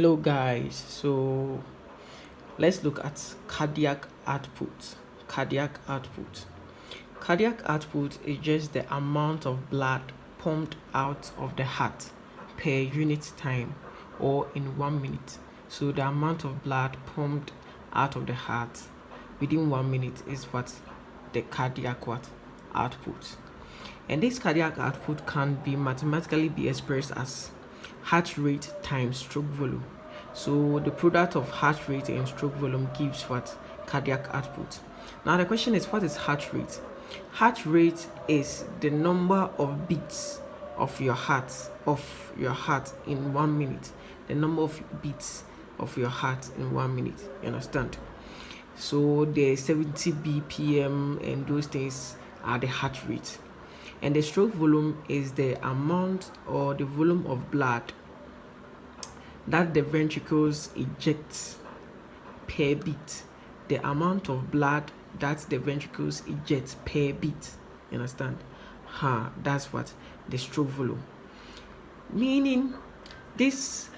Hello guys, so let's look at cardiac output. Cardiac output is just the amount of blood pumped out of the heart per unit time or in 1 minute. So the amount of blood pumped out of the heart within 1 minute is what the cardiac output. And this cardiac output can be mathematically be expressed as heart rate times stroke volume. So the product of heart rate and stroke volume gives what? Cardiac output. Now the question is, what is heart rate? Heart rate is the number of beats of your heart in 1 minute. The number of beats of your heart in 1 minute. You understand? So the 70 BPM and those things are the heart rate. And the stroke volume is the amount or the volume of blood that the ventricles eject per beat. The amount of blood that the ventricles eject per beat. You understand? That's what the stroke volume. Meaning this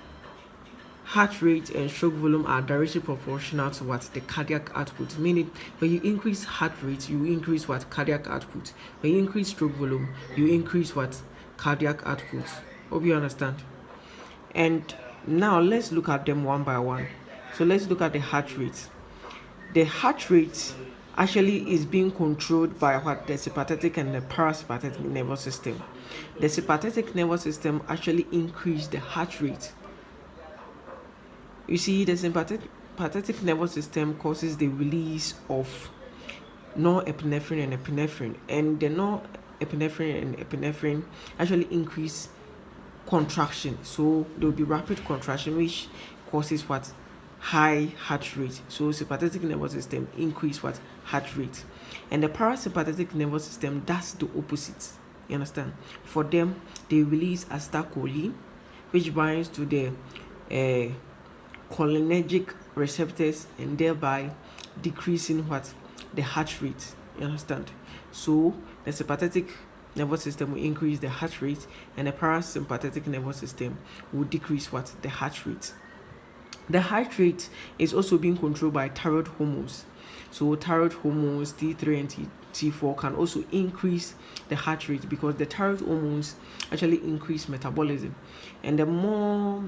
heart rate and stroke volume are directly proportional to what? The cardiac output. Meaning when you increase heart rate, you increase what? Cardiac output. When you increase stroke volume, you increase what? Cardiac output. Hope you understand. And now let's look at them one by one. So let's look at the heart rate. The heart rate actually is being controlled by what? The sympathetic and the parasympathetic nervous system. The sympathetic nervous system actually increase the heart rate. You see, the sympathetic nervous system causes the release of norepinephrine and epinephrine, and the norepinephrine and epinephrine actually increase contraction. So there will be rapid contraction, which causes what? High heart rate. So sympathetic nervous system increase what? Heart rate. And the parasympathetic nervous system does the opposite. You understand? For them, they release acetylcholine, which binds to the cholinergic receptors and thereby decreasing what? The heart rate. You understand? So the sympathetic nervous system will increase the heart rate, and the parasympathetic nervous system will decrease what? The heart rate. The heart rate is also being controlled by thyroid hormones. So thyroid hormones T3 and T4 can also increase the heart rate, because the thyroid hormones actually increase metabolism, and the more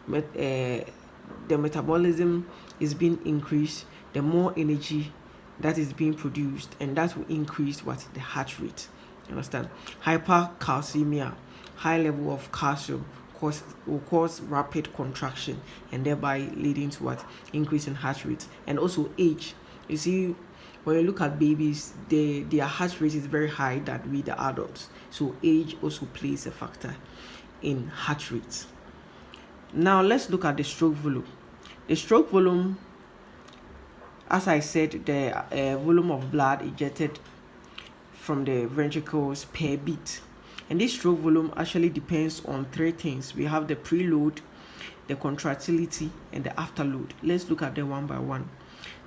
the metabolism is being increased, the more energy that is being produced, and that will increase what? The heart rate. You understand? Hypercalcemia, high level of calcium, will cause rapid contraction, and thereby leading to what? Increase in heart rate. And also age. You see, when you look at babies, their heart rate is very high than with the adults. So age also plays a factor in heart rate. Now let's look at the stroke volume. The stroke volume, as I said, the volume of blood ejected from the ventricles per beat. And this stroke volume actually depends on three things. We have the preload, the contractility, and the afterload. Let's look at them one by one.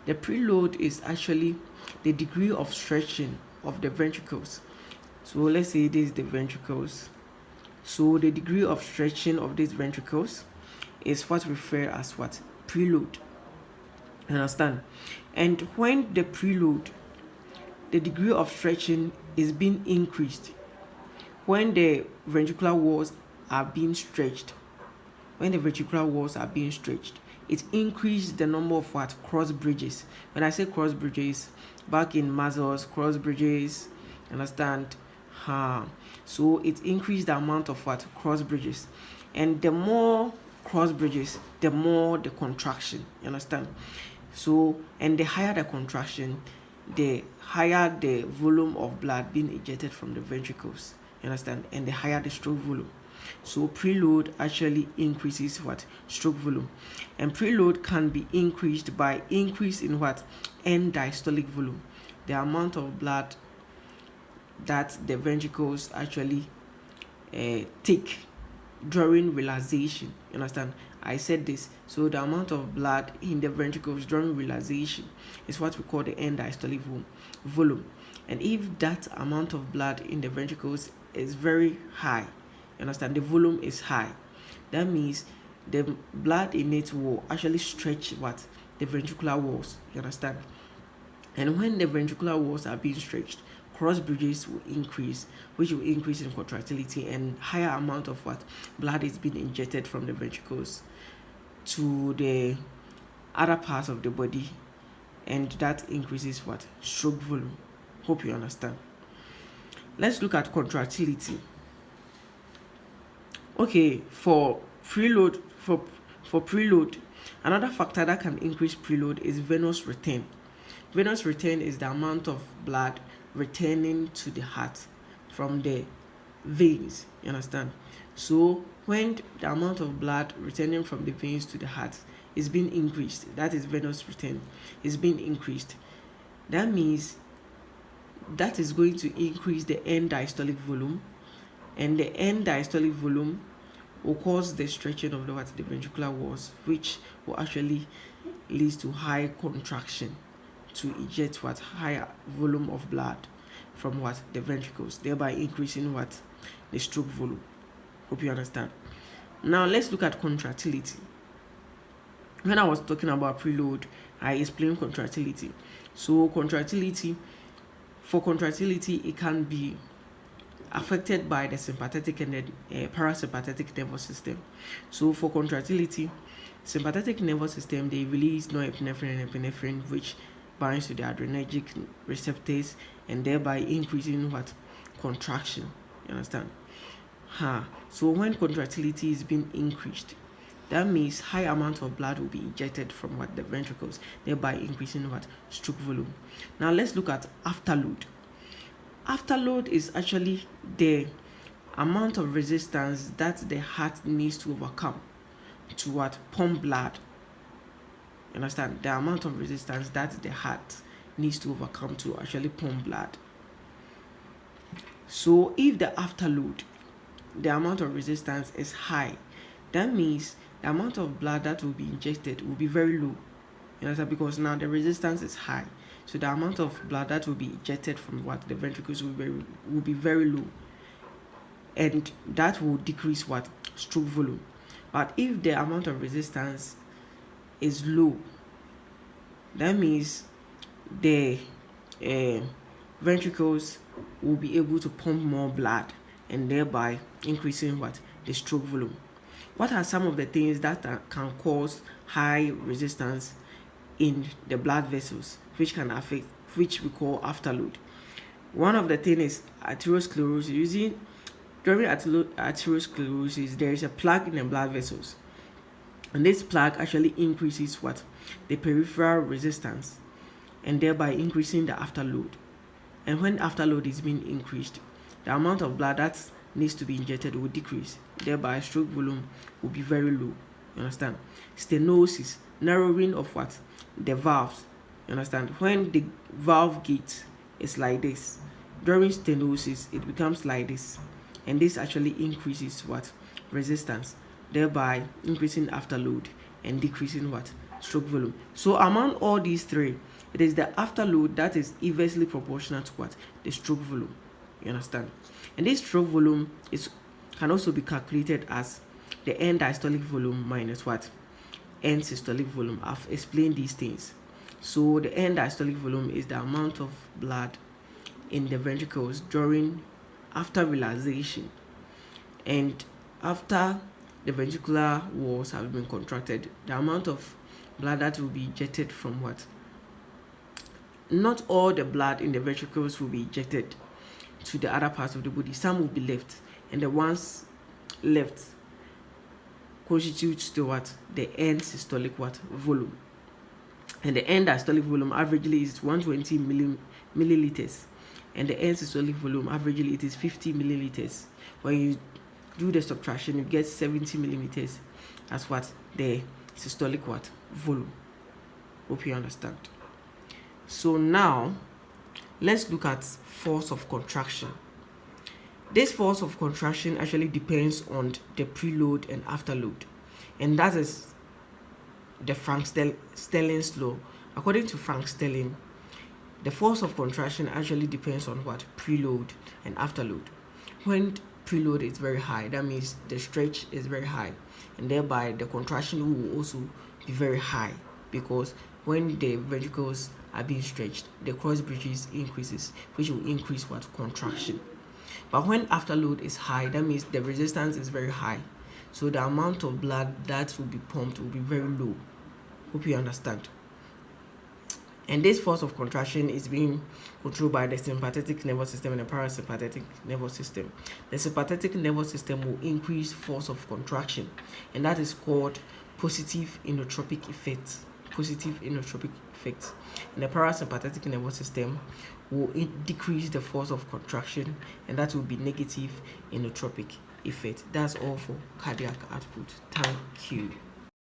The preload is actually the degree of stretching of the ventricles. So let's say this is the ventricles. So the degree of stretching of these ventricles is what we refer as what? Preload. Understand? And when the preload, the degree of stretching is being increased, when the ventricular walls are being stretched, it increases the number of what? Cross bridges. When I say cross bridges, back in muscles, cross bridges, understand? So it increased the amount of what? Cross bridges. And the more cross bridges, the more the contraction. You understand? So, and the higher the contraction, the higher the volume of blood being ejected from the ventricles. You understand? And the higher the stroke volume. So preload actually increases what? Stroke volume. And preload can be increased by increase in what? End diastolic volume. The amount of blood that the ventricles actually take during relaxation. You understand? I said this. So the amount of blood in the ventricles during relaxation is what we call the end diastolic volume. And if that amount of blood in the ventricles is very high, you understand, the volume is high, that means the blood in it will actually stretch what? The ventricular walls. You understand? And when the ventricular walls are being stretched, cross bridges will increase, which will increase in contractility, and higher amount of what? Blood is being injected from the ventricles to the other parts of the body, and that increases what? Stroke volume. Hope you understand. Let's look at contractility. Okay, for preload, another factor that can increase preload is venous return. Venous return is the amount of blood returning to the heart from the veins. You understand? So when the amount of blood returning from the veins to the heart is being increased, that is venous return, is being increased. That means that is going to increase the end diastolic volume, and the end diastolic volume will cause the stretching of the ventricular walls, which will actually lead to high contraction to eject higher volume of blood from the ventricles, thereby increasing the stroke volume. Hope you understand. Now let's look at contractility. When I was talking about preload, I explained contractility. So for contractility, it can be affected by the sympathetic and the parasympathetic nervous system. So for contractility, sympathetic nervous system, they release norepinephrine and epinephrine, which binds to the adrenergic receptors and thereby increasing contraction. You understand? So when contractility is being increased, that means high amount of blood will be injected from the ventricles, thereby increasing stroke volume. Now let's look at afterload. Afterload is actually the amount of resistance that the heart needs to overcome to pump blood. You understand? The amount of resistance that the heart needs to overcome to actually pump blood. So if the afterload, the amount of resistance is high, that means the amount of blood that will be injected will be very low. You understand? Because now the resistance is high, so the amount of blood that will be ejected from the ventricles will be very low, and that will decrease stroke volume. But if the amount of resistance is low, that means the ventricles will be able to pump more blood, and thereby increasing the stroke volume. What are some of the things that can cause high resistance in the blood vessels, which can affect, which we call afterload? One of the things is arteriosclerosis. During arteriosclerosis, there is a plaque in the blood vessels, and this plaque actually increases the peripheral resistance, and thereby increasing the afterload. And when afterload is being increased, the amount of blood that needs to be injected will decrease, thereby stroke volume will be very low. You understand? Stenosis, narrowing of the valves. You understand? When the valve gate is like this, during stenosis it becomes like this, and this actually increases resistance, thereby increasing afterload and decreasing stroke volume. So among all these three, it is the afterload that is inversely proportional to the stroke volume. You understand? And this stroke volume can also be calculated as the end diastolic volume minus end systolic volume. I've explained these things. So the end diastolic volume is the amount of blood in the ventricles after relaxation, and after the ventricular walls have been contracted, the amount of blood that will be ejected from not all the blood in the ventricles will be ejected to the other parts of the body. Some will be left, and the ones left constitutes the end systolic volume. And the end diastolic volume averagely is 120 milliliters, and the end systolic volume averagely it is 50 milliliters. When you do the subtraction, you get 70 millimeters as the systolic volume. Hope you understand. So now let's look at force of contraction. This force of contraction actually depends on the preload and afterload, and that is the Starling's law. According to Frank Starling, the force of contraction actually depends on preload and afterload. When preload is very high, that means the stretch is very high, and thereby the contraction will also be very high, because when the ventricles are being stretched, the cross bridges increases, which will increase what? Contraction. But when afterload is high, that means the resistance is very high, so the amount of blood that will be pumped will be very low. Hope you understand. And this force of contraction is being controlled by the sympathetic nervous system and the parasympathetic nervous system. The sympathetic nervous system will increase force of contraction, and that is called positive inotropic effect. Positive inotropic effect. And the parasympathetic nervous system will decrease the force of contraction, and that will be negative inotropic effect. That's all for cardiac output. Thank you.